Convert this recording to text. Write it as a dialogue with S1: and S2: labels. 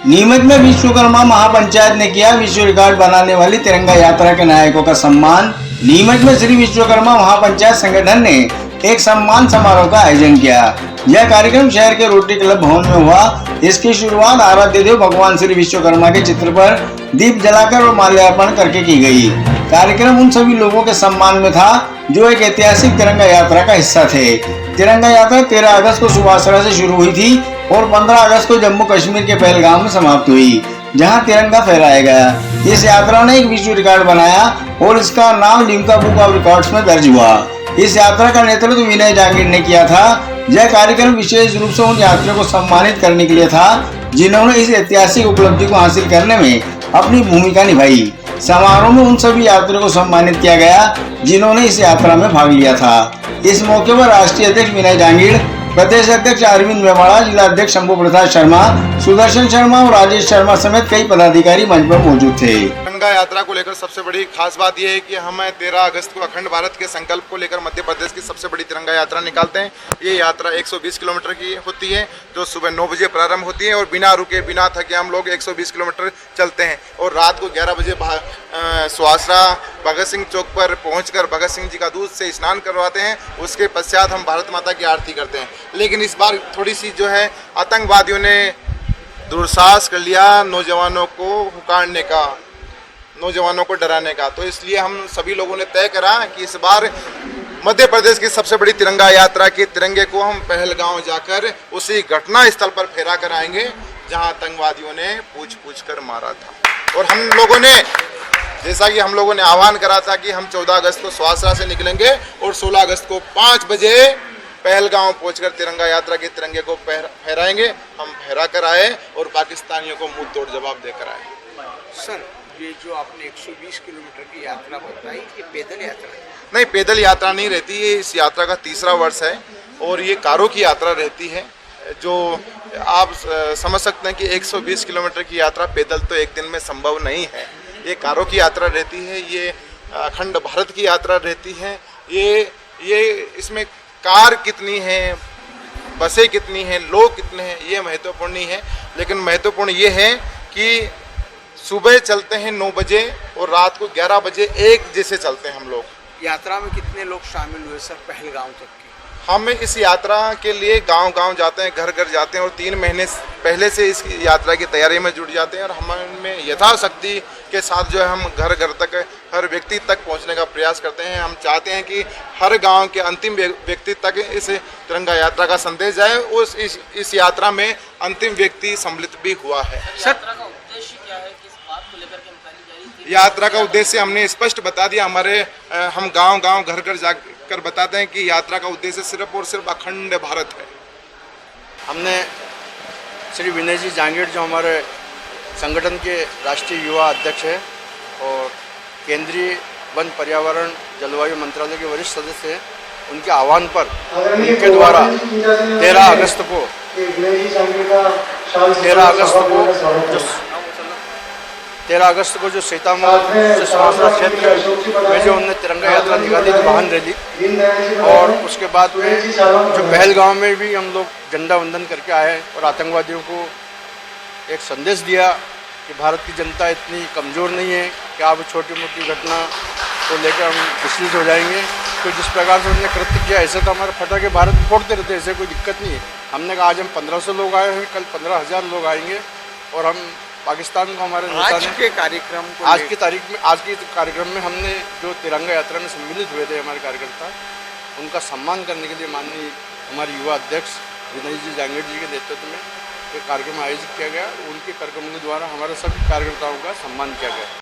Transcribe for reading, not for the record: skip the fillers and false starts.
S1: नीमच में विश्वकर्मा महापंचायत ने किया विश्व रिकॉर्ड बनाने वाली तिरंगा यात्रा के नायकों का सम्मान। नीमच में श्री विश्वकर्मा महापंचायत संगठन ने एक सम्मान समारोह का आयोजन किया। यह कार्यक्रम शहर के रोटरी क्लब भवन में हुआ। इसकी शुरुआत आराध्य देव भगवान श्री विश्वकर्मा के चित्र पर दीप जलाकर और माल्यार्पण करके की गई। कार्यक्रम उन सभी लोगों के सम्मान में था जो एक ऐतिहासिक तिरंगा यात्रा का हिस्सा थे। तिरंगा यात्रा 13 अगस्त को सुवासरा से शुरू हुई थी और 15 अगस्त को जम्मू कश्मीर के पहलगाम में समाप्त हुई, जहां तिरंगा फहराया गया। इस यात्रा ने एक विश्व रिकॉर्ड बनाया और इसका नाम लिम्का बुक ऑफ रिकॉर्ड्स में दर्ज हुआ। इस यात्रा का नेतृत्व विनय जांगीर ने किया था। यह कार्यक्रम विशेष रूप से उन यात्रियों को सम्मानित करने के लिए था जिन्होंने इस ऐतिहासिक उपलब्धि को हासिल करने में अपनी भूमिका निभाई। समारोह में उन सभी यात्रियों को सम्मानित किया गया जिन्होंने इस यात्रा में भाग लिया था। इस मौके पर राष्ट्रीय अध्यक्ष विनय जांगीर, प्रदेश अध्यक्ष अरविंद मेवाड़ा, जिला अध्यक्ष शंभू प्रसाद शर्मा, सुदर्शन शर्मा और राजेश शर्मा समेत कई पदाधिकारी मंच पर मौजूद थे।
S2: तिरंगा यात्रा को लेकर सबसे बड़ी खास बात यह है कि हम 13 अगस्त को अखंड भारत के संकल्प को लेकर मध्य प्रदेश की सबसे बड़ी तिरंगा यात्रा निकालते हैं। ये यात्रा 120 किलोमीटर की होती है, जो सुबह 9 बजे प्रारंभ होती है और बिना रुके बिना थके हम लोग 120 किलोमीटर चलते हैं और रात को 11 बजे सुवासरा भगत सिंह चौक पर पहुंचकर भगत सिंह जी का दूध से स्नान करवाते हैं। उसके पश्चात हम भारत माता की आरती करते हैं। लेकिन इस बार थोड़ी सी जो है आतंकवादियों ने दुस्साहस कर लिया नौजवानों को हुकारने का, नौजवानों को डराने का। तो इसलिए हम सभी लोगों ने तय करा कि इस बार मध्य प्रदेश की सबसे बड़ी तिरंगा यात्रा के तिरंगे को हम पहलगांव जाकर उसी घटना स्थल पर फहरा कर आएंगे जहां आतंकवादियों ने पूछ कर मारा था। और हम लोगों ने, जैसा कि हम लोगों ने आह्वान करा था कि हम 14 अगस्त को सुवासरा से निकलेंगे और 16 अगस्त को 5 बजे पहलगांव पहुंचकर तिरंगा यात्रा के तिरंगे को फहराएंगे। हम फहरा कर आए और पाकिस्तानियों को मुंह तोड़ जवाब देकर आए।
S3: सर, ये जो आपने 120 किलोमीटर की यात्रा बताई, ये पैदल यात्रा है?
S2: नहीं, पैदल यात्रा नहीं रहती है। इस यात्रा का तीसरा वर्ष है और ये कारों की यात्रा रहती है। जो आप समझ सकते हैं कि 120 किलोमीटर की यात्रा पैदल तो एक दिन में संभव नहीं है। ये कारों की यात्रा रहती है, ये अखंड भारत की यात्रा रहती है। ये इसमें कार कितनी हैं, बसें कितनी हैं, लोग कितने हैं, ये महत्वपूर्ण नहीं है। लेकिन महत्वपूर्ण ये है कि सुबह चलते हैं 9 बजे और रात को 11 बजे एक जैसे चलते हैं हम लोग।
S3: यात्रा में कितने लोग शामिल हुए सर पहलगांव तक की?
S2: हम इस यात्रा के लिए गांव-गांव जाते हैं, घर-घर जाते हैं और 3 महीने पहले से इस यात्रा की तैयारी में जुट जाते हैं और हमें यथाशक्ति के साथ जो है हम घर-घर तक, हर व्यक्ति तक पहुंचने का प्रयास करते हैं। हम चाहते हैं कि हर गांव के अंतिम व्यक्ति तक इस तिरंगा यात्रा का संदेश जाए। उस इस यात्रा में अंतिम व्यक्ति सम्मिलित भी हुआ है। यात्रा का उद्देश्य हमने स्पष्ट बता दिया। हम गांव-गांव, घर-घर जाकर बताते हैं कि यात्रा का उद्देश्य सिर्फ और सिर्फ अखंड भारत है।
S4: हमने श्री विनय जी जांगीर, जो हमारे संगठन के राष्ट्रीय युवा अध्यक्ष हैं और केंद्रीय वन पर्यावरण जलवायु मंत्रालय के वरिष्ठ सदस्य हैं, उनके आह्वान पर उनके द्वारा 13 अगस्त को जो सीतामढ़ी से सुवासरा क्षेत्र में जो उन्होंने तिरंगा यात्रा निकाली थी, वाहन रैली, और उसके बाद में जो पहलगांव में भी हम लोग झंडा वंदन करके आए और आतंकवादियों को एक संदेश दिया कि भारत की जनता इतनी कमज़ोर नहीं है कि आप छोटी मोटी घटना को लेकर हम विचलित हो जाएंगे। तो जिस प्रकार से उन्होंने कृत्य किया, ऐसे तो हमारे फटाके भारत में फोड़ते रहते, ऐसे कोई दिक्कत नहीं है। हमने कहा आज हम 1500 लोग आए हैं, कल 15,000 लोग आएंगे और हम पाकिस्तान को हमारे नेता ने आज के कार्यक्रम में हमने जो तिरंगा यात्रा में सम्मिलित हुए थे हमारे कार्यकर्ता, उनका सम्मान करने के लिए माननीय हमारे युवा अध्यक्ष विनय जी जांगीर जी के नेतृत्व में एक कार्यक्रम आयोजित किया गया। उनके कार्यक्रमों के द्वारा हमारे सभी कार्यकर्ताओं का सम्मान किया गया।